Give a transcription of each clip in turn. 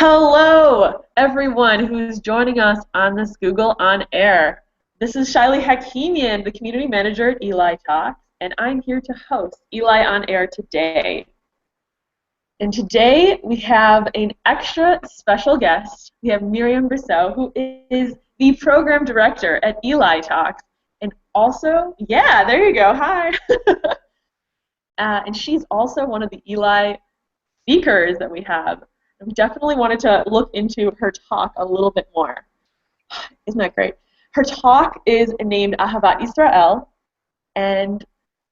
Hello, everyone who's joining us on this Google On Air. This is Shaily Hakimian, the Community Manager at ELI Talks, and I'm here to host ELI On Air today. And today we have an extra special guest. We have Miriam Brosseau, who is the Program Director at ELI Talks, and also, yeah, there you go, hi. And she's also one of the ELI speakers that we have. We definitely wanted to look into her talk a little bit more. Isn't that great? Her talk is named Ahavat Israel, and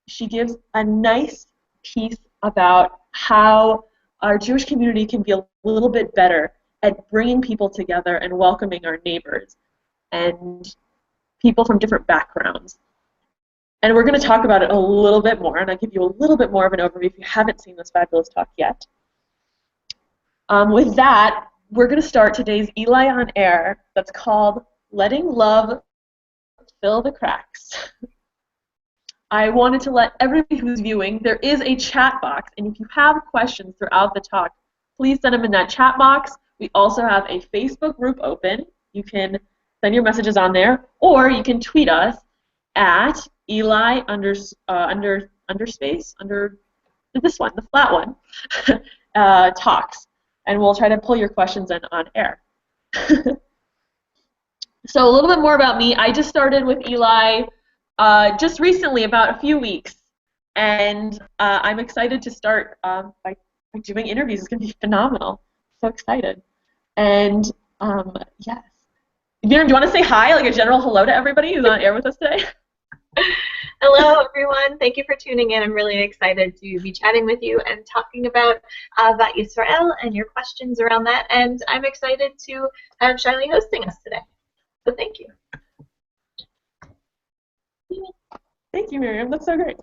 she gives a nice piece about how our Jewish community can be a little bit better at bringing people together and welcoming our neighbors and people from different backgrounds. And we're going to talk about it a little bit more, and I'll give you a little bit more of an overview if you haven't seen this fabulous talk yet. With that, we're going to start today's ELI on Air that's called Letting Love Fill the Cracks. I wanted to let everybody who's viewing, there is a chat box, and if you have questions throughout the talk, please send them in that chat box. We also have a Facebook group open. You can send your messages on there, or you can tweet us at Eli underspace, this one, the flat one, talks. And we'll try to pull your questions in on air. So a little bit more about me. I just started with ELI just recently, about a few weeks. And I'm excited to start by doing interviews. It's going to be phenomenal. So excited. And yes. Miriam, do you want to say hi, like a general hello to everybody who's on air with us today? Hello, everyone. Thank you for tuning in. I'm really excited to be chatting with you and talking about Israel and your questions around that. And I'm excited to have Shaily hosting us today. So thank you. Thank you, Miriam. That's so great.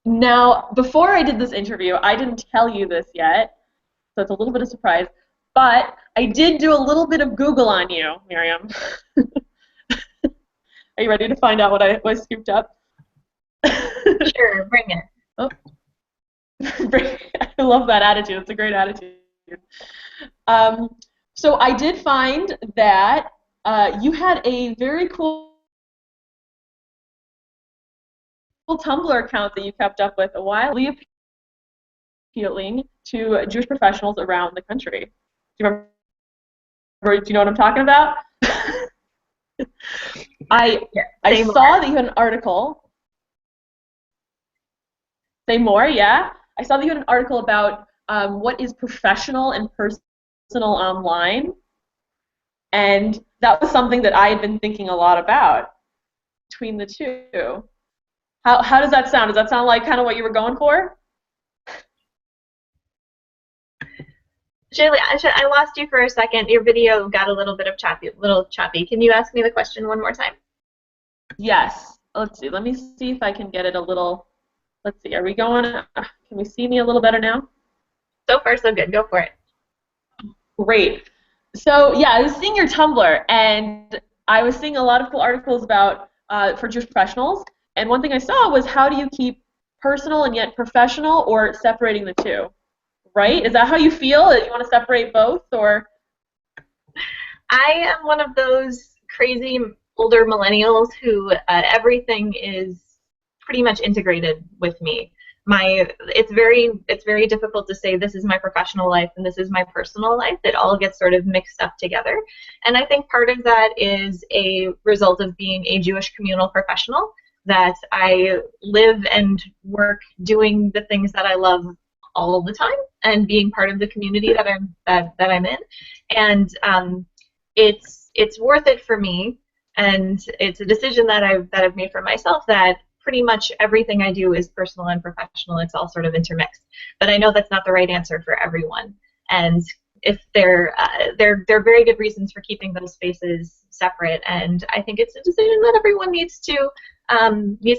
Now, before I did this interview, I didn't tell you this yet, so it's a little bit of a surprise. But I did do a little bit of Google on you, Miriam. Are you ready to find out what I scooped up? Sure, bring it. Oh. I love that attitude. It's a great attitude. So I did find that you had a very cool Tumblr account that you kept up with a while, appealing to Jewish professionals around the country. Do you know what I'm talking about? I saw that you had an article. Say more, yeah. I saw that you had an article about what is professional and personal online, and that was something that I had been thinking a lot about between the two. How does that sound? Does that sound like kind of what you were going for? Shaily, I lost you for a second. Your video got a little bit of choppy. Can you ask me the question one more time? Yes. Let's see. Let me see if I can get it a little. Let's see. Are we going? Can we see me a little better now? So far, so good. Go for it. Great. So yeah, I was seeing your Tumblr, and I was seeing a lot of cool articles about for Jewish professionals. And one thing I saw was how do you keep personal and yet professional, or separating the two? Right? Is that how you feel? That you want to separate both, or? I am one of those crazy older millennials who everything is pretty much integrated with me. It's very difficult to say this is my professional life and this is my personal life. It all gets sort of mixed up together. And I think part of that is a result of being a Jewish communal professional, that I live and work doing the things that I love all the time and being part of the community that I'm in, and it's worth it for me, and it's a decision that I've made for myself that pretty much everything I do is personal and professional. It's all sort of intermixed, but I know that's not the right answer for everyone, and if there are very good reasons for keeping those spaces separate, and I think it's a decision that everyone needs to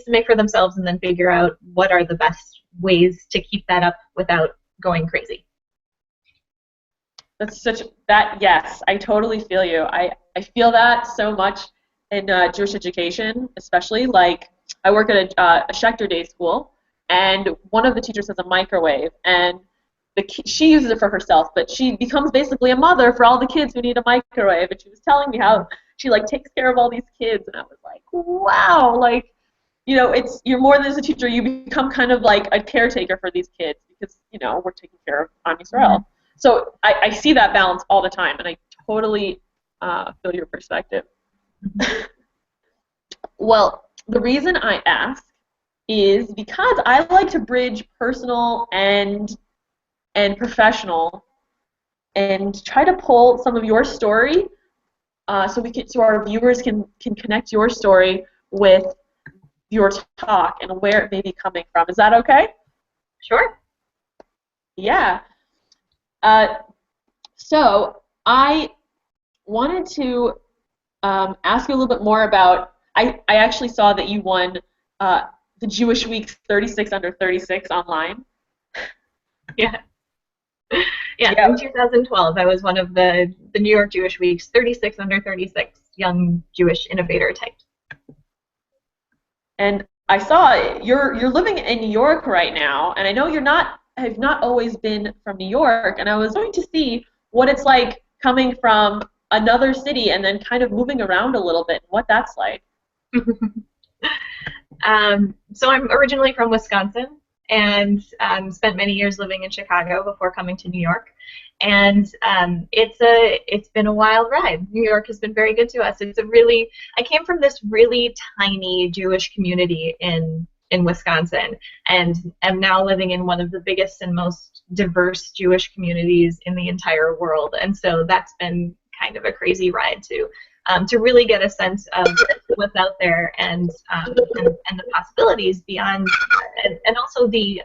make for themselves, and then figure out what are the best ways to keep that up without going crazy. That's yes, I totally feel you. I feel that so much in Jewish education, especially. Like, I work at a Schechter day school, and one of the teachers has a microwave, and she uses it for herself, but she becomes basically a mother for all the kids who need a microwave. And she was telling me how she like takes care of all these kids, and I was like, wow, like, you know, it's, you're more than just a teacher. You become kind of like a caretaker for these kids because, you know, we're taking care of Am Yisrael. So I see that balance all the time, and I totally feel your perspective. Well, the reason I ask is because I like to bridge personal and professional, and try to pull some of your story, so our viewers can connect your story with your talk and where it may be coming from. Is that okay? Sure. Yeah. So I wanted to ask you a little bit more about, I actually saw that you won the Jewish Week's 36 under 36 online. Yeah. Yeah, in 2012, I was one of the New York Jewish Week's 36 under 36 young Jewish innovator types. And I saw you're living in New York right now, and I know have not always been from New York, and I was going to see what it's like coming from another city and then kind of moving around a little bit, and what that's like. So I'm originally from Wisconsin, and spent many years living in Chicago before coming to New York. And it's been a wild ride. New York has been very good to us. I came from this really tiny Jewish community in Wisconsin, and am now living in one of the biggest and most diverse Jewish communities in the entire world. And so that's been kind of a crazy ride to really get a sense of what's out there, and the possibilities beyond, and also the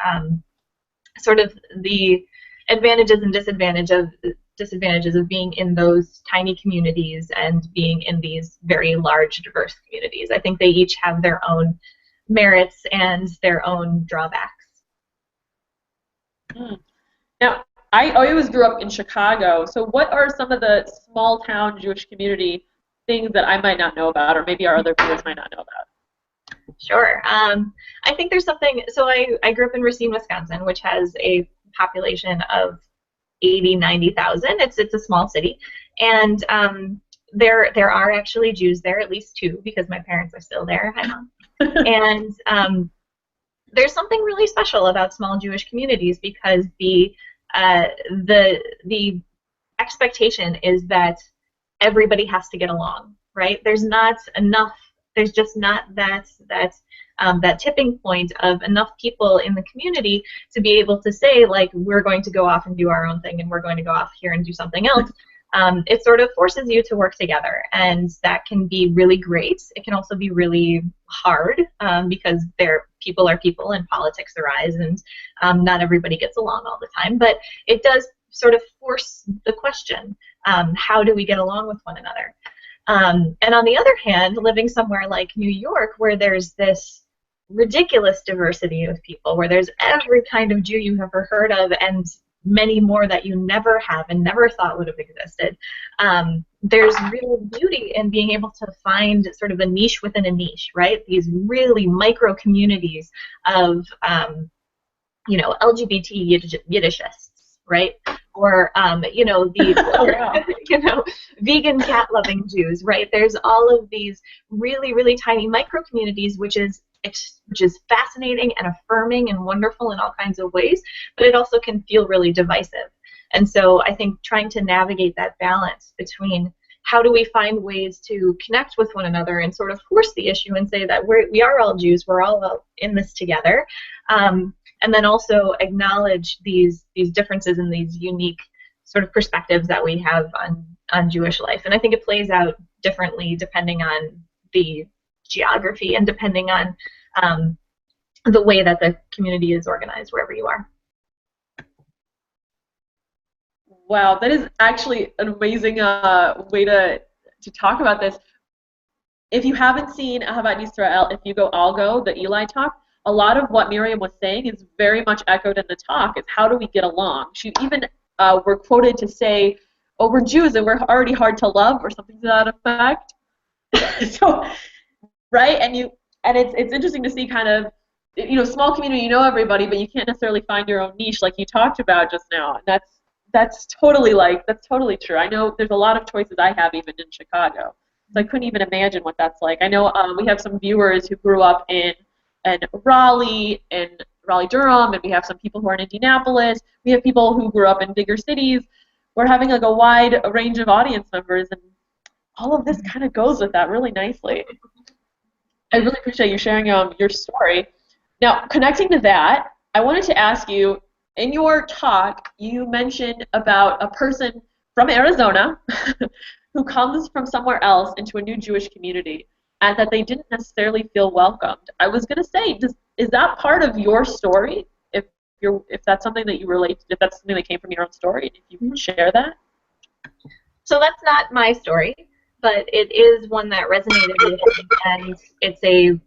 sort of the advantages and disadvantages of being in those tiny communities and being in these very large, diverse communities. I think they each have their own merits and their own drawbacks. Now, I always grew up in Chicago, so what are some of the small town Jewish community things that I might not know about, or maybe our other viewers might not know about? Sure. I think there's something, so I grew up in Racine, Wisconsin, which has a population of 90,000. It's a small city, and there are actually Jews there, at least two, because my parents are still there. Hi, Mom. And there's something really special about small Jewish communities, because the expectation is that everybody has to get along, right? There's just not that tipping point of enough people in the community to be able to say, like, we're going to go off and do our own thing, and we're going to go off here and do something else. It sort of forces you to work together, and that can be really great. It can also be really hard, because people are people and politics arise, and not everybody gets along all the time. But it does sort of force the question, how do we get along with one another? And on the other hand, living somewhere like New York, where there's this ridiculous diversity of people, where there's every kind of Jew you've ever heard of, and many more that you never have and never thought would have existed, there's real beauty in being able to find sort of a niche within a niche, right? These really micro communities of, LGBT Yiddishists, right? Or vegan cat-loving Jews, right? There's all of these really, really tiny micro communities, which is fascinating and affirming and wonderful in all kinds of ways, but it also can feel really divisive. And so I think trying to navigate that balance between how do we find ways to connect with one another and sort of force the issue and say that we are all Jews, we're all in this together, and then also acknowledge these differences and these unique sort of perspectives that we have on Jewish life. And I think it plays out differently depending on the geography and depending on the way that the community is organized wherever you are. Wow, that is actually an amazing way to talk about this. If you haven't seen Ahavat Yisrael, if you go, I'll go, the Eli talk, a lot of what Miriam was saying is very much echoed in the talk. It's how do we get along? She even were quoted to say, oh, we're Jews and we're already hard to love, or something to that effect. So, right? And it's interesting to see kind of small community, you know everybody, but you can't necessarily find your own niche like you talked about just now. And that's totally true. I know there's a lot of choices I have even in Chicago. So I couldn't even imagine what that's like. I know we have some viewers who grew up in Raleigh and Raleigh-Durham, and we have some people who are in Indianapolis. We have people who grew up in bigger cities. We're having like a wide range of audience members, and all of this kind of goes with that really nicely. I really appreciate you sharing your story. Now, connecting to that, I wanted to ask you, in your talk, you mentioned about a person from Arizona who comes from somewhere else into a new Jewish community, and that they didn't necessarily feel welcomed. I was going to say, is that part of your story? If that's something that you relate to, if that's something that came from your own story, and if you can share that? So that's not my story, but it is one that resonated with me, and it's a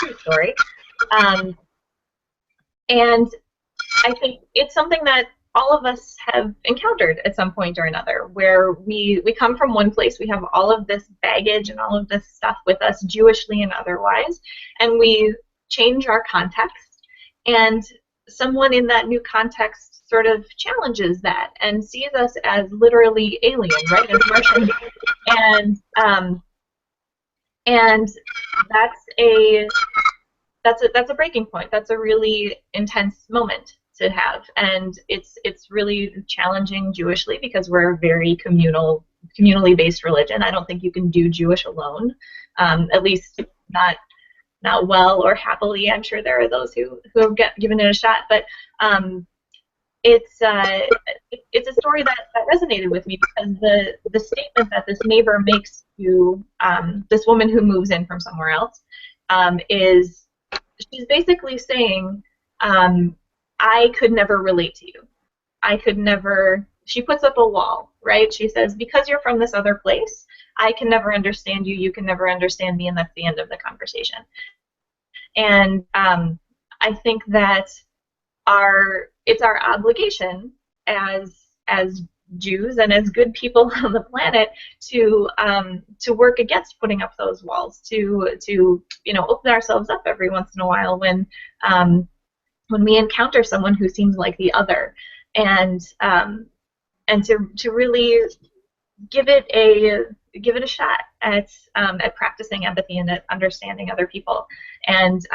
true story. And I think it's something that all of us have encountered at some point or another, where we come from one place, we have all of this baggage and all of this stuff with us, Jewishly and otherwise, and we change our context, and someone in that new context sort of challenges that and sees us as literally alien, right, as Martian, and that's a breaking point. That's a really intense moment to have, and it's really challenging Jewishly because we're a very communally based religion. I don't think you can do Jewish alone, at least not well or happily. I'm sure there are those who have given it a shot, but it's a story that resonated with me because the statement that this neighbor makes to this woman who moves in from somewhere else is, she's basically saying, I could never relate to you. I could never, she puts up a wall, right? She says, because you're from this other place, I can never understand you, you can never understand me, and that's the end of the conversation. And I think that it's our obligation as Jews and as good people on the planet to work against putting up those walls, to open ourselves up every once in a while when we encounter someone who seems like the other, and to really give it a shot at practicing empathy and at understanding other people. And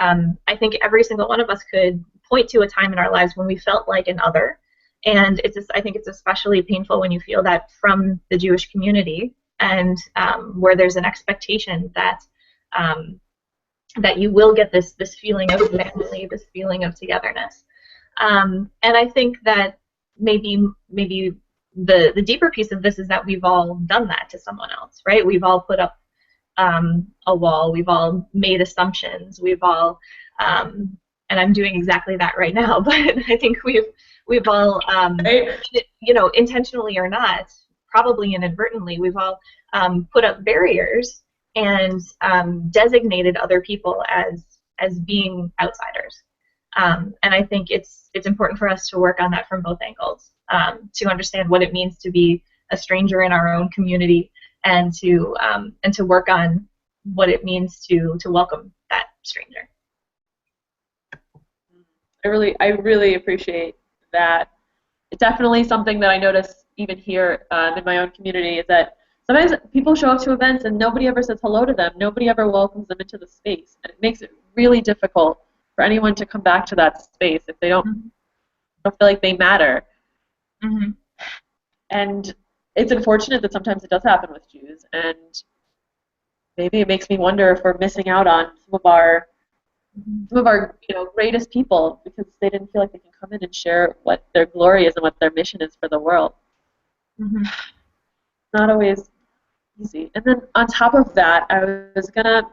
I think every single one of us could point to a time in our lives when we felt like an other. And I think it's especially painful when you feel that from the Jewish community, and where there's an expectation that you will get this feeling of family, this feeling of togetherness. And I think that maybe the deeper piece of this is that we've all done that to someone else, right? We've all put up a wall. We've all made assumptions. We've all, and I'm doing exactly that right now, but I think we've all, intentionally or not, probably inadvertently, we've all put up barriers and designated other people as being outsiders. And I think it's important for us to work on that from both angles, to understand what it means to be a stranger in our own community, and to work on what it means to welcome that stranger. I really appreciate that. It's definitely something that I notice even here in my own community, is that sometimes people show up to events and nobody ever says hello to them. Nobody ever welcomes them into the space. And it makes it really difficult for anyone to come back to that space if they don't feel like they matter. Mm-hmm. And it's unfortunate that sometimes it does happen with Jews. And maybe it makes me wonder if we're missing out on some of our greatest people because they didn't feel like they can come in and share what their glory is and what their mission is for the world. Mm-hmm. Not always easy. And then on top of that, I was gonna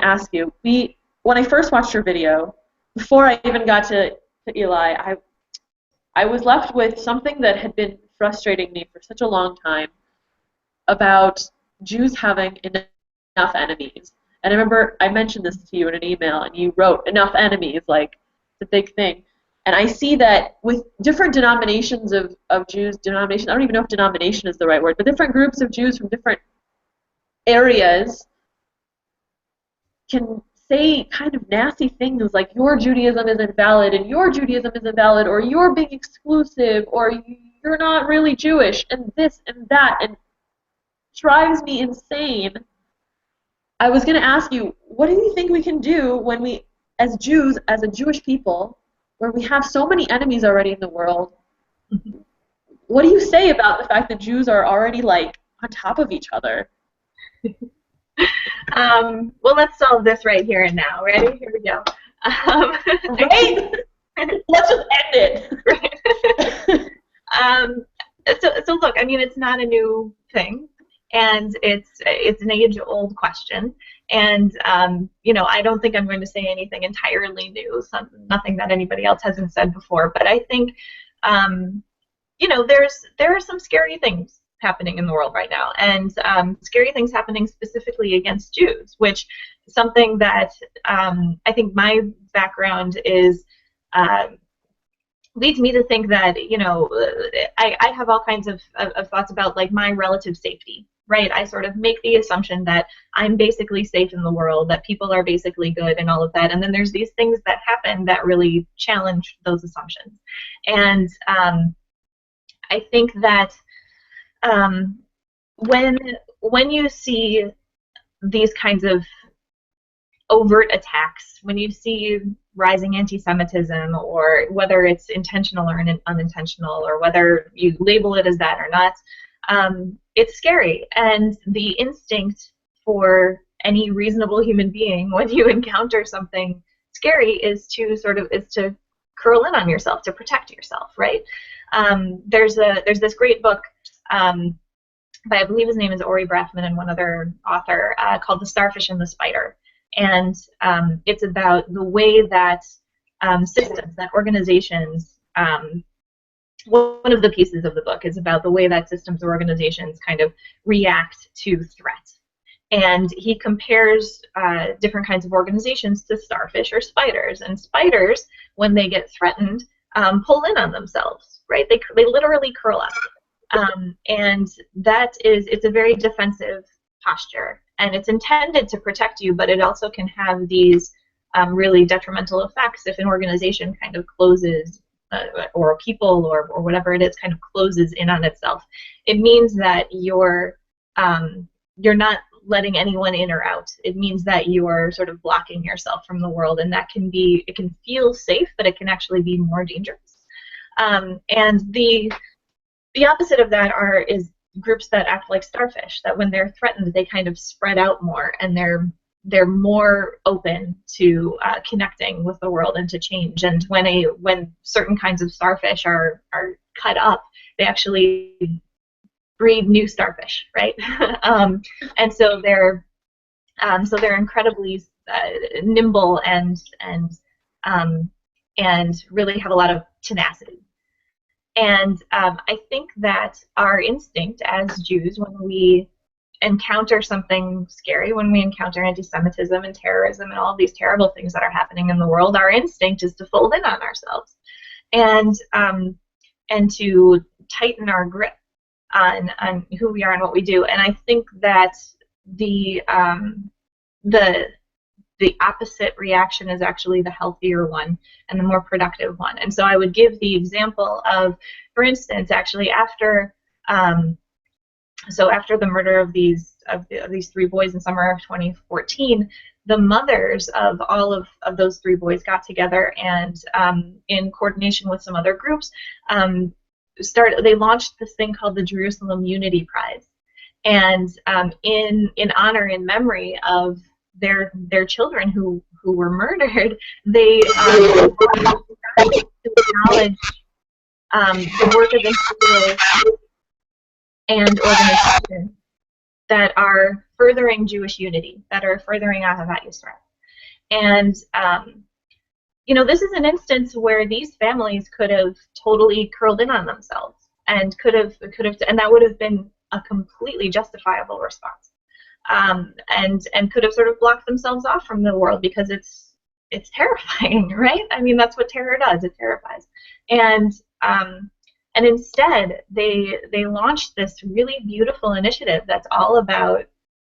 ask you, when I first watched your video, before I even got to Eli, I was left with something that had been frustrating me for such a long time about Jews having enough enemies. And I remember I mentioned this to you in an email, and you wrote, enough enemies, like, it's a big thing. And I see that with different denominations of Jews, I don't even know if denomination is the right word, but different groups of Jews from different areas can say kind of nasty things like your Judaism isn't valid and your Judaism isn't valid, or you're being exclusive, or you're not really Jewish, and this and that, and drives me insane. I was going to ask you, what do you think we can do when we, as Jews, as a Jewish people, where we have so many enemies already in the world? What do you say about the fact that Jews are already like on top of each other? Well, let's solve this right here and now. Ready? Here we go. Right? Let's just end it. Right. So look, I mean, it's not a new thing, and it's an age-old question. And you know, I don't think I'm going to say anything entirely new, nothing that anybody else hasn't said before. But I think you know, there are some scary things happening in the world right now, and scary things happening specifically against Jews, which is something that I think my background is leads me to think that, you know, I have all kinds of thoughts about like my relative safety, right? I sort of make the assumption that I'm basically safe in the world, that people are basically good and all of that, and then there's these things that happen that really challenge those assumptions. And I think that when you see these kinds of overt attacks, when you see rising anti-Semitism, or whether it's intentional or unintentional, or whether you label it as that or not, it's scary. And the instinct for any reasonable human being when you encounter something scary is to curl in on yourself, to protect yourself, right? There's this great book by, I believe his name is Ori Brathman and one other author, called The Starfish and the Spider. And it's about the way that systems, that organizations, one of the pieces of the book is about the way that systems or organizations kind of react to threats. And he compares different kinds of organizations to starfish or spiders. And spiders, when they get threatened, pull in on themselves, right? They literally curl up. And it's a very defensive posture, and it's intended to protect you, but it also can have these really detrimental effects if an organization kind of closes, or people, or whatever it is, kind of closes in on itself. It means that you're not letting anyone in or out. It means that you are sort of blocking yourself from the world, and that can feel safe, but it can actually be more dangerous. And the opposite of that is groups that act like starfish, that when they're threatened, they kind of spread out more, and they're more open to connecting with the world and to change. And when certain kinds of starfish are cut up, they actually breed new starfish, right? And so they're incredibly nimble and really have a lot of tenacity. And I think that our instinct as Jews, when we encounter something scary, when we encounter anti-Semitism and terrorism and all of these terrible things that are happening in the world, our instinct is to fold in on ourselves and to tighten our grip on who we are and what we do. And I think that the opposite reaction is actually the healthier one and the more productive one. And so I would give the example of, for instance, actually after the murder of these three boys in summer of 2014, the mothers of all of those three boys got together and, in coordination with some other groups, they launched this thing called the Jerusalem Unity Prize. And in honor, in memory of their children who were murdered, they acknowledge the work of individuals and organizations that are furthering Jewish unity, that are furthering Ahavat Yisrael. And you know, this is an instance where these families could have totally curled in on themselves, and and that would have been a completely justifiable response. And could have sort of blocked themselves off from the world, because it's terrifying, right? I mean, that's what terror does. It terrifies. And instead, they launched this really beautiful initiative that's all about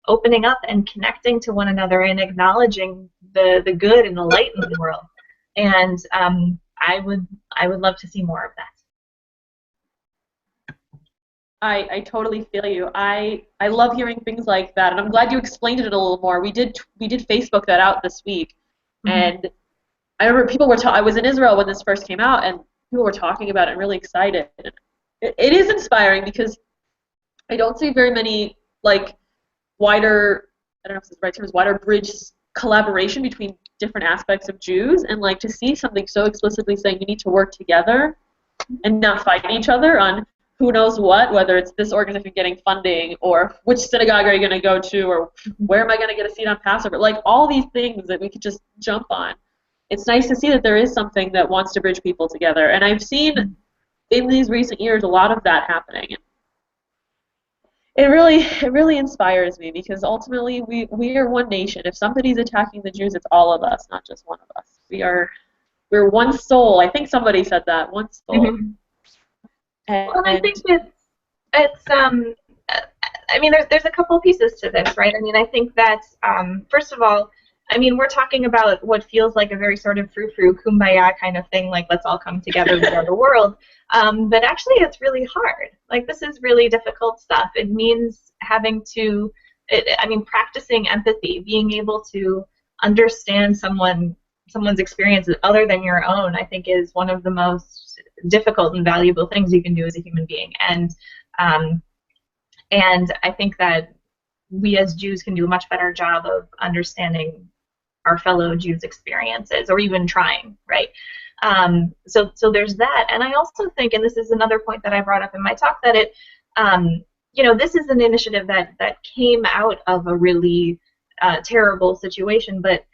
opening up and connecting to one another and acknowledging the good and the light in the world. And I would love to see more of that. I totally feel you. I love hearing things like that, and I'm glad you explained it a little more. We did Facebook that out this week, and I remember people were I was in Israel when this first came out, and people were talking about it and really excited. It is inspiring because I don't see very many like wider, I don't know if it's the right term, wider bridge collaboration between different aspects of Jews, and like to see something so explicitly saying you need to work together and not fight each other on who knows what, whether it's this organization getting funding or which synagogue are you going to go to or where am I going to get a seat on Passover, like all these things that we could just jump on. It's nice to see that there is something that wants to bridge people together, and I've seen in these recent years a lot of that happening. It really inspires me because ultimately we are one nation. If somebody's attacking the Jews, it's all of us, not just one of us. We're one soul. I think somebody said that, one soul. Well, I think it's I mean, there's a couple pieces to this, right? I mean, I think that first of all, I mean, we're talking about what feels like a very sort of frou-frou, kumbaya kind of thing, like let's all come together for the world. But actually, it's really hard. Like, this is really difficult stuff. It means having to, I mean, practicing empathy, being able to understand someone's experiences other than your own, I think is one of the most difficult and valuable things you can do as a human being. And I think that we as Jews can do a much better job of understanding our fellow Jews' experiences, or even trying, right? So there's that. And I also think, and this is another point that I brought up in my talk, that it, you know, this is an initiative that came out of a really terrible situation, but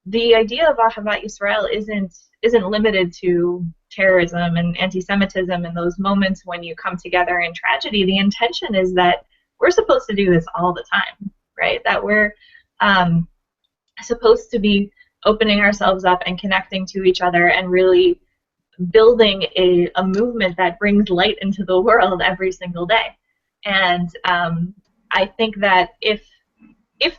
the idea of Ahavat Yisrael isn't limited to terrorism and anti-Semitism and those moments when you come together in tragedy. The intention is that we're supposed to do this all the time, right? That we're supposed to be opening ourselves up and connecting to each other and really building a movement that brings light into the world every single day. And I think that if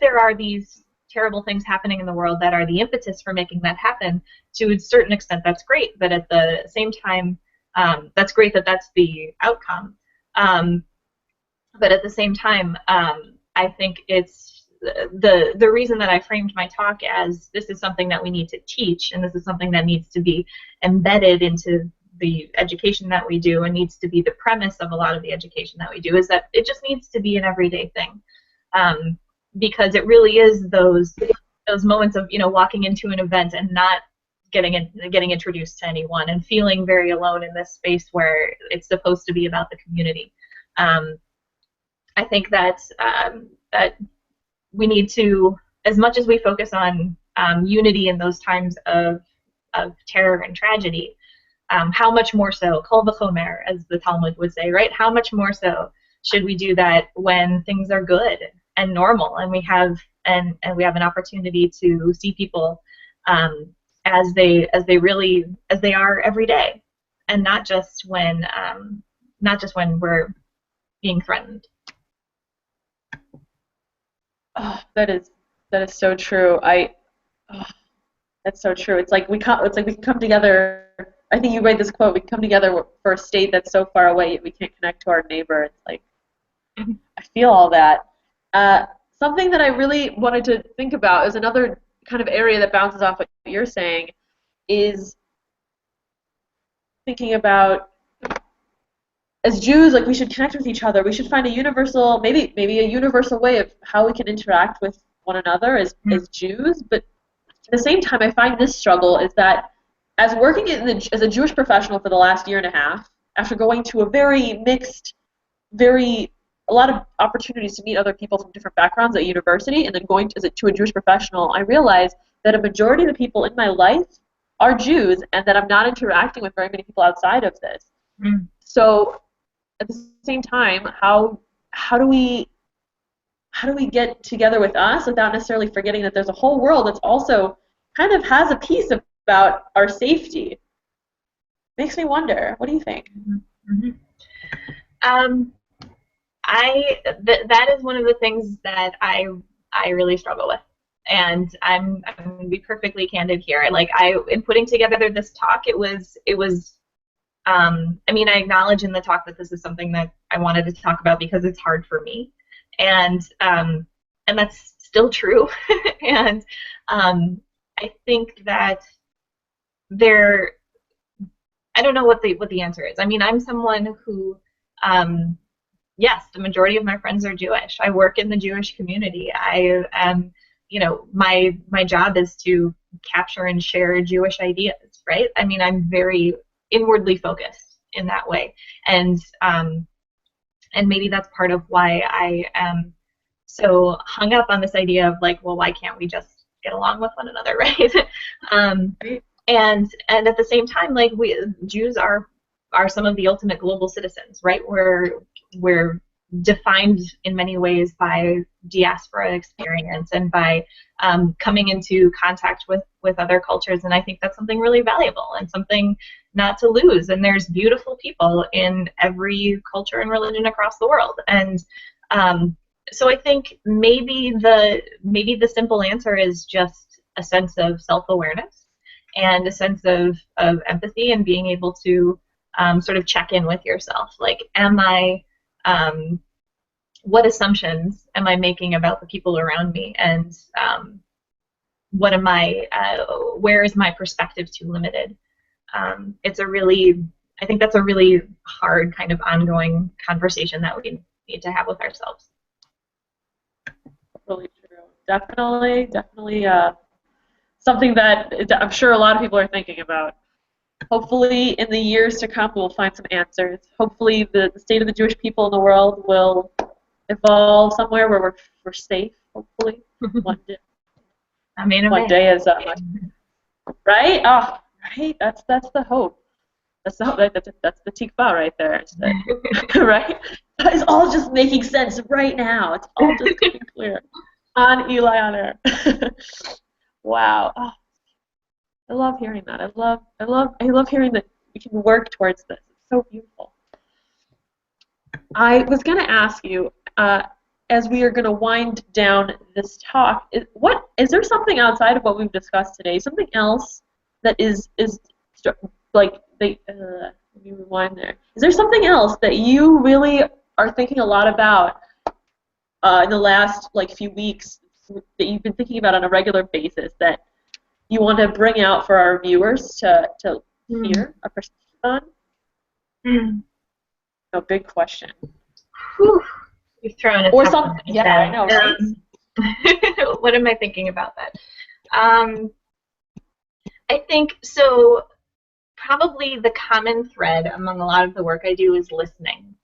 there are these terrible things happening in the world that are the impetus for making that happen, to a certain extent that's great, but at the same time, that's great that that's the outcome. But at the same time, I think it's the reason that I framed my talk as this is something that we need to teach, and this is something that needs to be embedded into the education that we do, and needs to be the premise of a lot of the education that we do, is that it just needs to be an everyday thing, because it really is those moments of, you know, walking into an event and not getting introduced to anyone and feeling very alone in this space where it's supposed to be about the community. I think that that we need to, as much as we focus on unity in those times of terror and tragedy, how much more so, kol v'chomer, as the Talmud would say, right? How much more so should we do that when things are good and normal, and we have an opportunity to see people as they are every day, and not just when we're being threatened. Oh, that is so true. That's so true. It's like we can come together. I think you read this quote. We come together for a state that's so far away, yet we can't connect to our neighbor. It's like I feel all that. Something that I really wanted to think about is another kind of area that bounces off what you're saying, is thinking about, as Jews, like, we should connect with each other. We should find a universal, maybe a universal way of how we can interact with one another as Jews. But at the same time, I find this struggle is that as working as a Jewish professional for the last year and a half, after going to a very mixed, a lot of opportunities to meet other people from different backgrounds at university, and then going to a Jewish professional, I realized that a majority of the people in my life are Jews, and that I'm not interacting with very many people outside of this. So at the same time, how do we get together with us without necessarily forgetting that there's a whole world that's also kind of has a piece about our safety? Makes me wonder. What do you think? That is one of the things that I really struggle with. And I'm going to be perfectly candid here. Like, in putting together this talk, it was I mean, I acknowledge in the talk that this is something that I wanted to talk about because it's hard for me, and that's still true. And I think that there, I don't know what the answer is. I mean, I'm someone who, yes, the majority of my friends are Jewish. I work in the Jewish community. I am, my job is to capture and share Jewish ideas, right? I mean, I'm very inwardly focused in that way, and maybe that's part of why I am so hung up on this idea of like, well, why can't we just get along with one another, right? um, and at the same time, like, Jews are some of the ultimate global citizens, right? We're defined in many ways by diaspora experience and by coming into contact with other cultures, and I think that's something really valuable and something not to lose. And there's beautiful people in every culture and religion across the world, and so I think maybe the simple answer is just a sense of self-awareness and a sense of empathy and being able to sort of check in with yourself. Like, what assumptions am I making about the people around me, and what am where is my perspective too limited? I think that's a really hard kind of ongoing conversation that we need to have with ourselves. Really true. Definitely something that I'm sure a lot of people are thinking about. Hopefully, in the years to come, we'll find some answers. Hopefully, the state of the Jewish people in the world will evolve somewhere where we're safe. Hopefully, one day. I mean, one day is right. Oh, right. That's the hope. That's the hope. That's the tikva right there. Right. It's all just making sense right now. It's all just getting clear on Eli on Air. Wow. Oh, I love hearing that. I love hearing that we can work towards this. It's so beautiful. I was going to ask you, as we are going to wind down this talk, is there something outside of what we've discussed today? Something else that is like let me rewind there. Is there something else that you really are thinking a lot about in the last few weeks that you've been thinking about on a regular basis that you want to bring out for our viewers to hear a perspective on? No, big question. Whew. You've thrown it. Or something. Yeah, I know, right? What am I thinking about that? I think so. Probably the common thread among a lot of the work I do is listening.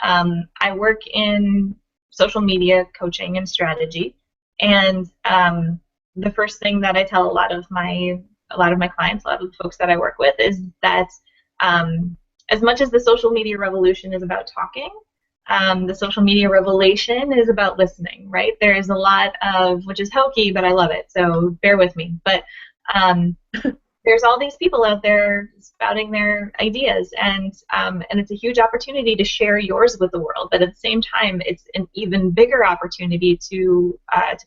I work in social media coaching and strategy, and the first thing that I tell a lot of my clients, a lot of the folks that I work with, is that as much as the social media revolution is about talking, the social media revelation is about listening, right? There is a lot of, which is hokey, but I love it, so bear with me. But there's all these people out there spouting their ideas, and it's a huge opportunity to share yours with the world. But at the same time, it's an even bigger opportunity to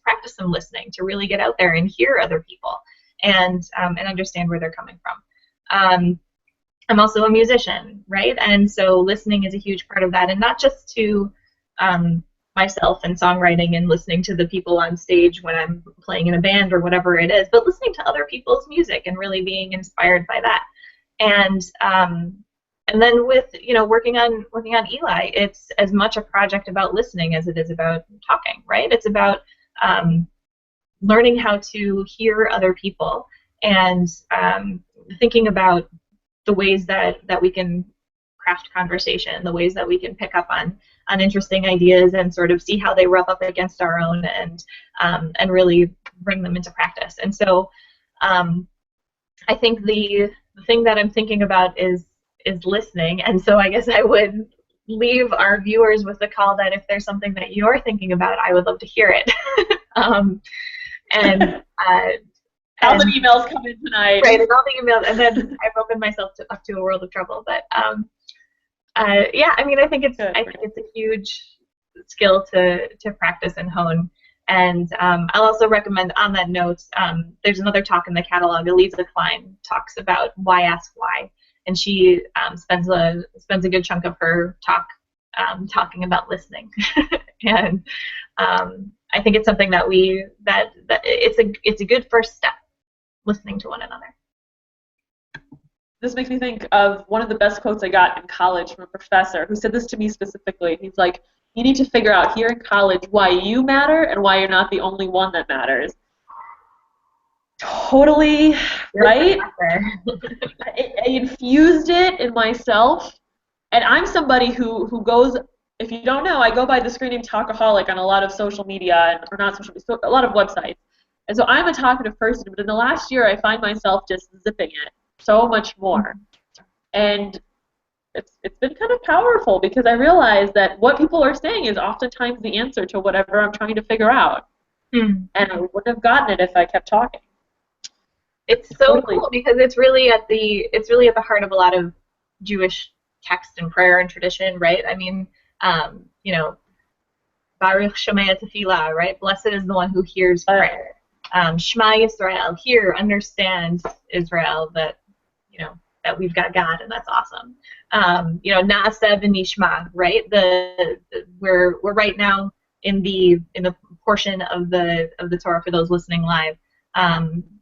practice some listening, to really get out there and hear other people, and understand where they're coming from. I'm also a musician, right? And so listening is a huge part of that, and not just to myself and songwriting and listening to the people on stage when I'm playing in a band or whatever it is, but listening to other people's music and really being inspired by that. And then with working on ELI, it's as much a project about listening as it is about talking, right? It's about learning how to hear other people and thinking about the ways that we can craft conversation, the ways that we can pick up on interesting ideas and sort of see how they rub up against our own, and really bring them into practice. And so I think the thing that I'm thinking about is listening. And so I guess I would leave our viewers with the call that if there's something that you're thinking about, I would love to hear it. All the emails come in tonight. Right, and all the emails, and then I've opened myself up to a world of trouble. But yeah, I mean, I think it's a skill to practice and hone. And I'll also recommend, on that note, there's another talk in the catalog. Eliza Klein talks about why ask why, and she spends a good chunk of her talk talking about listening. And I think it's something that it's a good first step, listening to one another. This makes me think of one of the best quotes I got in college from a professor who said this to me specifically. He's like, you need to figure out here in college why you matter and why you're not the only one that matters. Totally right. I infused it in myself, and I'm somebody who goes, if you don't know, I go by the screen name Talkaholic on a lot of social media, or not social media, a lot of websites. And so I'm a talkative person, but in the last year I find myself just zipping it so much more. And it's been kind of powerful because I realize that what people are saying is oftentimes the answer to whatever I'm trying to figure out. And I wouldn't have gotten it if I kept talking. It's so cool because it's really at the heart of a lot of Jewish text and prayer and tradition, right? I mean, Baruch Shomea Tefillah, right? Blessed is the one who hears prayer. Shema Yisrael, hear, understand, Israel, that that we've got God, and that's awesome. Naaseh v'nishma, right? We're right now in the portion of the Torah for those listening live,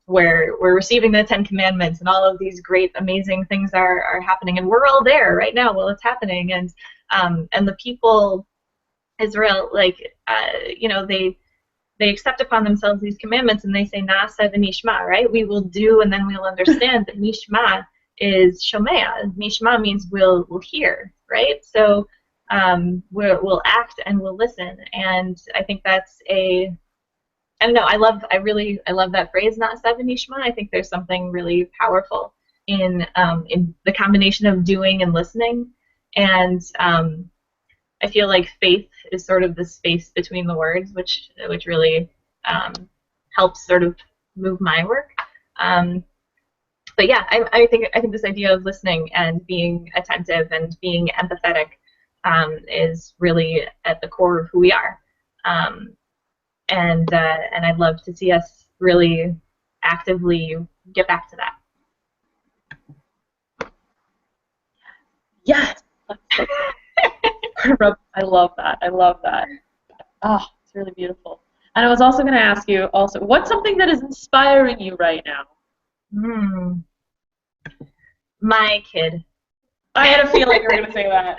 where we're receiving the Ten Commandments, and all of these great, amazing things are happening, and we're all there right now while it's happening, and the people, Israel, they accept upon themselves these commandments, and they say Naaseh v'nishma, right? We will do, and then we'll understand that Nishma is Shomea. Nishma means we'll hear, right? So we'll act and we'll listen, and I think that's I don't know. I love that phrase, Naaseh v'nishma. I think there's something really powerful in the combination of doing and listening, and I feel like faith is sort of the space between the words, which really helps sort of move my work. But yeah, I think this idea of listening and being attentive and being empathetic is really at the core of who we are. And I'd love to see us really actively get back to that. Yes. I love that. Oh, it's really beautiful. And I was also going to ask you also, what's something that is inspiring you right now? My kid. I had a feeling you were going to say that.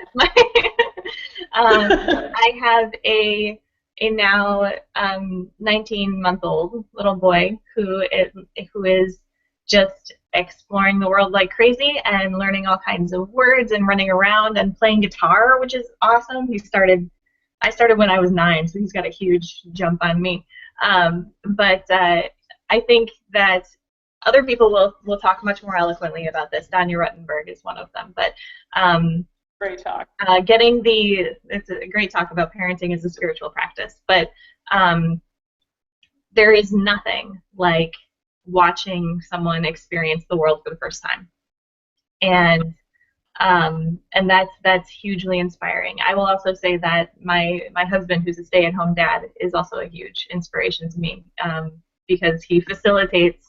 I have a now 19-month-old little boy who is just exploring the world like crazy and learning all kinds of words and running around and playing guitar, which is awesome. I started when I was 9, so he's got a huge jump on me. But I think that other people will talk much more eloquently about this. Danya Ruttenberg is one of them. But great talk. It's a great talk about parenting as a spiritual practice. But there is nothing like watching someone experience the world for the first time, and that's hugely inspiring. I will also say that my husband, who's a stay-at-home dad, is also a huge inspiration to me, because he facilitates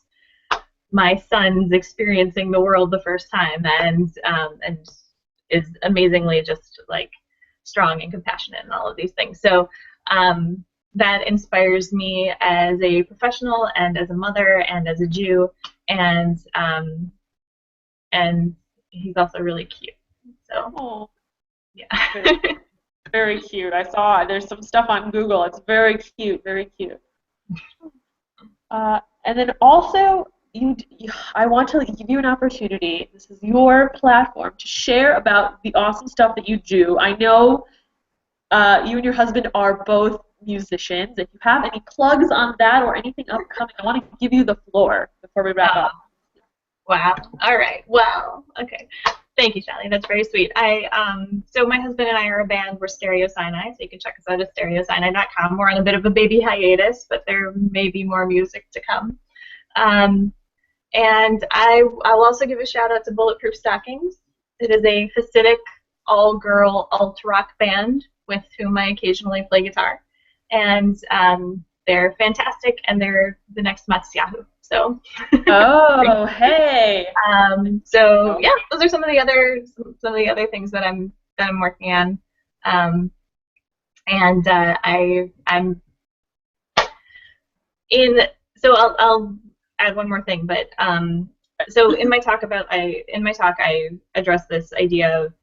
my son's experiencing the world the first time, and is amazingly just like strong and compassionate and all of these things. So that inspires me as a professional and as a mother and as a Jew, and he's also really cute. So yeah. Very cute. I saw there's some stuff on Google. It's very cute, very cute. And then also, I want to give you an opportunity. This is your platform to share about the awesome stuff that you do. I know you and your husband are both musicians. If you have any plugs on that or anything upcoming, I want to give you the floor before we wrap up. Wow. All right. Well, okay. Thank you, Shaily. That's very sweet. So my husband and I are a band. We're Stereo Sinai, so you can check us out at stereosinai.com. We're on a bit of a baby hiatus, but there may be more music to come. And I'll also give a shout out to Bulletproof Stockings. It is a Hasidic all-girl alt-rock band with whom I occasionally play guitar, and they're fantastic, and they're the next Matsyahu. So. Oh, hey. So yeah, those are some of the other things that I'm working on, and I'm in. So I'll add one more thing, but so in my talk I address this idea of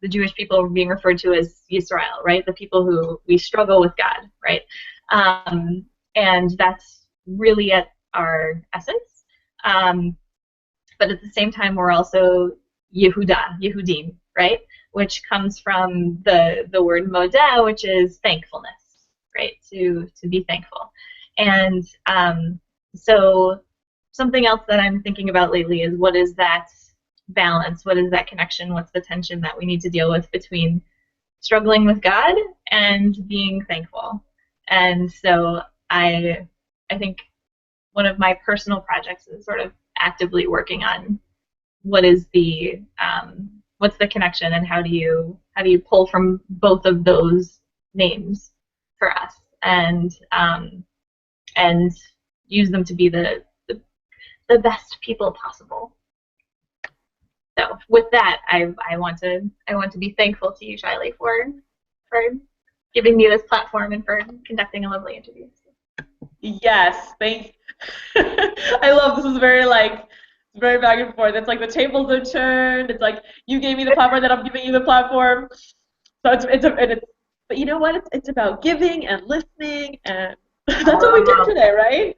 the Jewish people being referred to as Yisrael, right? The people who we struggle with God, right? And that's really at our essence. But at the same time, we're also Yehudim, right? Which comes from the word moda, which is thankfulness, right? To be thankful. And so something else that I'm thinking about lately is, what is that balance? What is that connection? What's the tension that we need to deal with between struggling with God and being thankful? And so I think one of my personal projects is sort of actively working on what's the connection, and how do you pull from both of those names for us, and use them to be the best people possible. So with that, I want to be thankful to you, Shaily, for giving me this platform and for conducting a lovely interview. Yes, thank. I love this. Is very very back and forth. It's like the tables are turned. It's like you gave me the platform, then I'm giving you the platform. So but you know what? It's about giving and listening, and that's what we did today, right?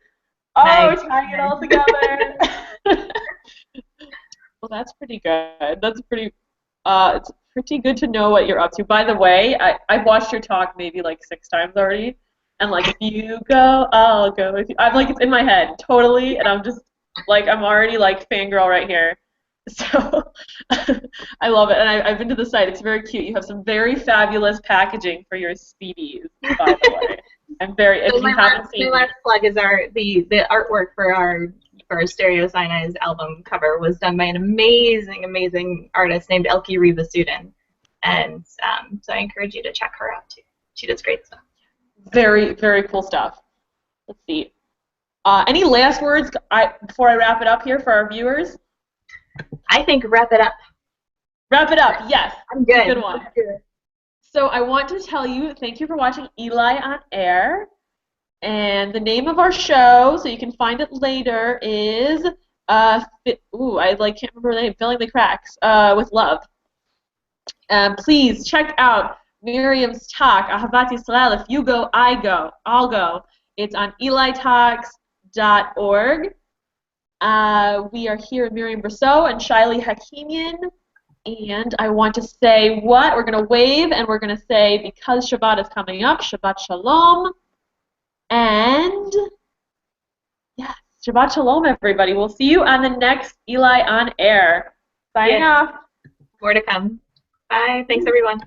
Oh, nice. We're tying it all together. Well, that's pretty good. That's pretty. It's pretty good to know what you're up to. By the way, I've watched your talk maybe like 6 times already, and like, if you go, I'll go with you. I'm like, it's in my head totally, and I'm just like, I'm already like fangirl right here. So I love it, and I've been to the site. It's very cute. You have some very fabulous packaging for your speedies, by the way. I'm very. If So you haven't seen, my last plug is the artwork for our Stereo Sinai's album cover was done by an amazing artist named Elke Riva Sudin, and so I encourage you to check her out too. She does great stuff. Very, very cool stuff. Let's see. Any last words before I wrap it up here for our viewers? I think wrap it up. Wrap it up, yes. I'm good. Good one. So I want to tell you, thank you for watching Eli on Air. And the name of our show, so you can find it later, is I can't remember the name. Filling the Cracks with Love. Please check out Miriam's talk, Ahavat Yisrael. If you go, I go. I'll go. It's on elitalks.org. We are here with Miriam Brosseau and Shaily Hakimian. And I want to say what? We're going to wave, and we're going to say, because Shabbat is coming up, Shabbat Shalom. And yes, Shabbat Shalom, everybody. We'll see you on the next Eli on Air. Signing off. More to come. Bye. Thanks, everyone.